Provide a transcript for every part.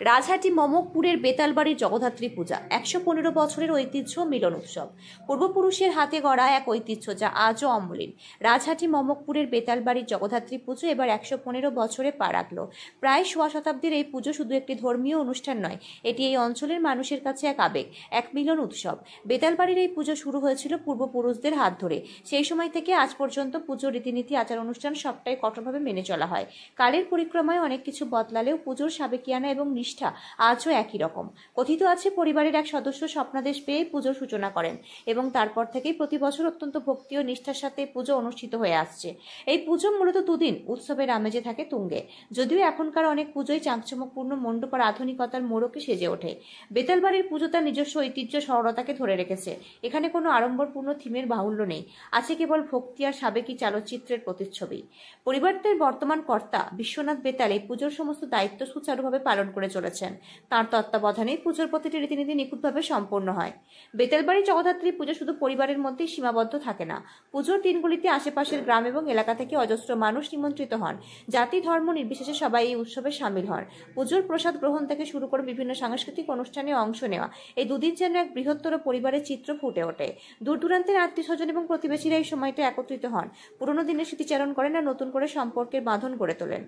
রাজহাটি মমকপুরের বেতালবাড়ির জগদ্ধাত্রী পূজা ১১৫ বছরের ঐতিহ্য মিলন উৎসব। পূর্বপুরুষের হাতে গড়া এক ঐতিহ্য যা আজও অমলিন। রাজহাটি মমকপুরের বেতালবাড়ির জগদ্ধাত্রী পুজো এবার ১১৫ বছরে পা রাখল। প্রায় সোয়া শতাব্দীর এই পুজো শুধু একটি ধর্মীয় অনুষ্ঠান নয়, এটি এই অঞ্চলের মানুষের কাছে এক আবেগ, এক মিলন উৎসব। বেতালবাড়ির এই পুজো শুরু হয়েছিল পূর্বপুরুষদের হাত ধরে। সেই সময় থেকে আজ পর্যন্ত পুজোর রীতিনীতি, আচার অনুষ্ঠান সবটাই কঠোরভাবে মেনে চলা হয়। কালের পরিক্রমায় অনেক কিছু বদলালেও পুজোর সাবেকিয়ানা এবং নিষ্ঠা আজও একই রকম। কথিত আছে, পরিবারের এক সদস্য স্বপ্নাদেশ পেয়ে পুজোর সূচনা করেন এবং তারপর থেকেই প্রতি বছর অত্যন্ত ভক্তি ও নিষ্ঠার সাথে পুজো অনুষ্ঠিত হয়ে আসছে। এই পুজো মূলত দুদিন উৎসবের আমেজে থাকে তুঙ্গে। যদিও এখনকার অনেক পুজোই চাকচমকপূর্ণ মণ্ডপ আর আধুনিকতার মোড়কে সেজে ওঠে, বেতালবাড়ির পুজো তার নিজস্ব ঐতিহ্য সরলতাকে ধরে রেখেছে। এখানে কোনো আড়ম্বরপূর্ণ থিমের বাহুল্য নেই, আছে কেবল ভক্তি আর সাবেকি চালচিত্রের প্রতিচ্ছবি। পরিবারদের বর্তমান কর্তা বিশ্বনাথ বেতাল এই পুজোর সমস্ত দায়িত্ব সুচারুভাবে পালন করে চলেছেন। তাঁর তত্ত্বাবধানে পুজোর প্রতিটি রীতিনীতি নিখুঁতভাবে সম্পন্ন হয়। বেতালবাড়ি জগদ্ধাত্রী পুজো শুধু পরিবারের মধ্যেই সীমাবদ্ধ থাকে না। পুজোর দিনগুলিতে আশেপাশের গ্রাম এবং এলাকা থেকে অজস্র মানুষ নিমন্ত্রিত হন। জাতি ধর্ম নির্বিশেষে সবাই এই উৎসবে সামিল হন। পুজোর প্রসাদ গ্রহণ থেকে শুরু করে বিভিন্ন সাংস্কৃতিক অনুষ্ঠানে অংশ নেওয়া, এই দুদিন যেন এক বৃহত্তর পরিবারের চিত্র ফুটে ওঠে। দূর দূরান্তের আত্মীয় স্বজন এবং প্রতিবেশীরা এই সময়টা একত্রিত হন, পুরনো দিনের স্মৃতিচারণ করেন আর নতুন করে সম্পর্কের বাঁধন গড়ে তোলেন।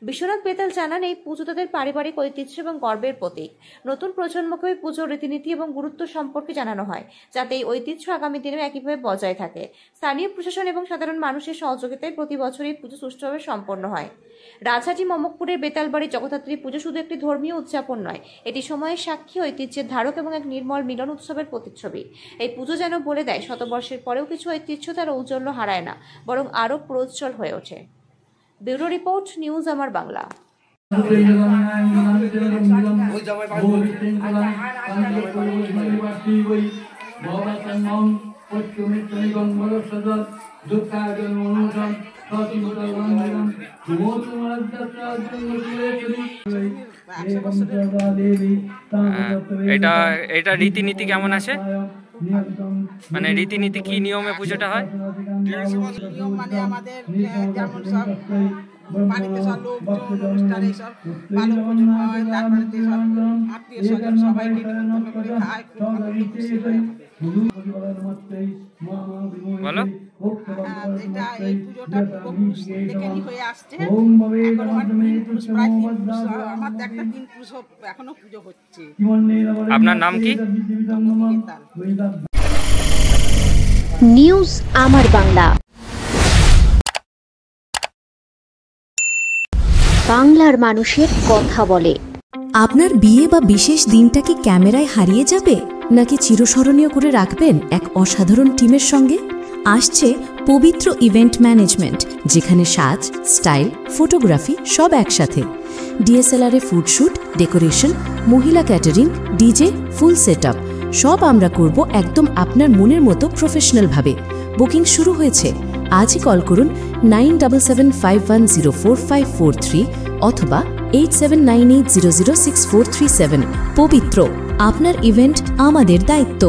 বিশ্বনাথ বেতাল জানান, এই পুজো তাদের পারিবারিক ঐতিহ্য এবং গর্বের প্রতীক। নতুন প্রজন্মকে পুজোর রীতিনীতি এবং গুরুত্ব সম্পর্কে জানানো হয়, যাতে এই ঐতিহ্য আগামী দিনেও একইভাবে বজায় থাকে। স্থানীয় প্রশাসন এবং সাধারণ মানুষের সহযোগিতায় প্রতি বছর এই পুজো সুষ্ঠুভাবে সম্পন্ন হয়। রাজহাটি মমকপুরের বেতালবাড়ি জগদ্ধাত্রী পুজো শুধু একটি ধর্মীয় উদযাপন নয়, এটি সময়ের সাক্ষী, ঐতিহ্যের ধারক এবং এক নির্মল মিলন উৎসবের প্রতিচ্ছবি। এই পুজো যেন বলে দেয়, শতবর্ষের পরেও কিছু ঐতিহ্য তার ঔজ্জ্বল্য হারায় না, বরং আরও প্রজ্জ্বল হয়ে ওঠে। ব্যুরো রিপোর্ট, নিউজ আমার বাংলা। এটা রীতিনীতি কেমন আছে? মানে রীতিনীতি কি নিয়মে পুজোটা হয়? নিয়ম মানে আমাদের যেমন সব বাড়িতে সব লোকজন অনুষ্ঠানে সব ভালো ভোজন হয়, তারপরে সব আত্মীয় স্বজন সবাইকে নিমন্ত্রণ করে খায়, খুব আনন্দ খুশি হয়। বলো, এটা এই পুজোটা পূর্বপুরুষ থেকেই হয়ে আসছে। এখন আমার 3 পুরুষ, প্রায় 3 পুরুষ, আমার একটা 3 পুরুষ এখনো পুজো হচ্ছে। আপনার নাম কি? নিউজ আমার বাংলা, বাংলার মানুষের কথা বলে। আপনার বিয়ে বা বিশেষ দিনটা কি ক্যামেরায় হারিয়ে যাবে, নাকি চিরস্মরণীয় করে রাখবেন এক অসাধারণ টিমের সঙ্গে? আসছে পবিত্র ইভেন্ট ম্যানেজমেন্ট, যেখানে সাজ, স্টাইল, ফটোগ্রাফি সব একসাথে। ডিএসএলআরে ফুডশুট, ডেকোরেশন, মহিলা ক্যাটারিং, ডিজে, ফুল সেটআপ সব আমরা করব একদম আপনার মনের মতো প্রফেশনালভাবে। বুকিং শুরু হয়েছে। আজই কল করুন 9775104543 অথবা 8798006437। পবিত্র, আপনার ইভেন্ট আমাদের দায়িত্ব।